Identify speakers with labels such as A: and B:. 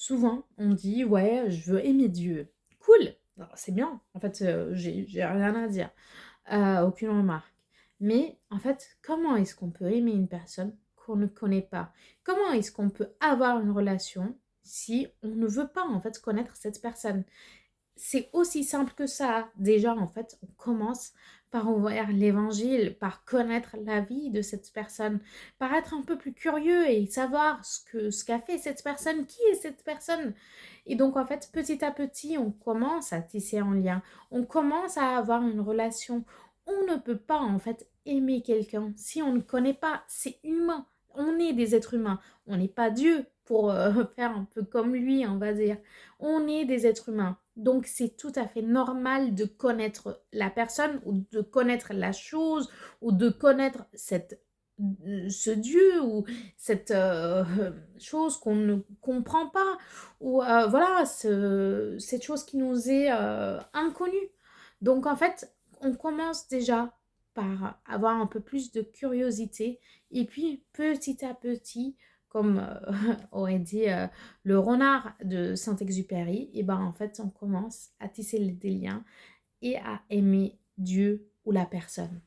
A: souvent, on dit: «Ouais, je veux aimer Dieu». Cool, alors c'est bien, en fait, j'ai rien à dire, aucune remarque. Mais en fait, comment est-ce qu'on peut aimer une personne qu'on ne connaît pas? Comment est-ce qu'on peut avoir une relation si on ne veut pas, en fait, connaître cette personne? C'est aussi simple que ça. Déjà, en fait, on commence par ouvrir l'évangile, par connaître la vie de cette personne, par être un peu plus curieux et savoir ce qu'a fait cette personne, qui est cette personne. Et donc, en fait, petit à petit, on commence à tisser un lien, on commence à avoir une relation. On ne peut pas, en fait, aimer quelqu'un si on ne connaît pas. C'est humain. On est des êtres humains. On n'est pas Dieu pour faire un peu comme lui, on va dire. On est des êtres humains. Donc, c'est tout à fait normal de connaître la personne ou de connaître la chose ou de connaître ce Dieu ou cette chose qu'on ne comprend pas ou voilà, cette chose qui nous est inconnue. Donc, en fait, on commence déjà par avoir un peu plus de curiosité et puis petit à petit, comme aurait dit le renard de Saint-Exupéry, et ben en fait, on commence à tisser des liens et à aimer Dieu ou la personne.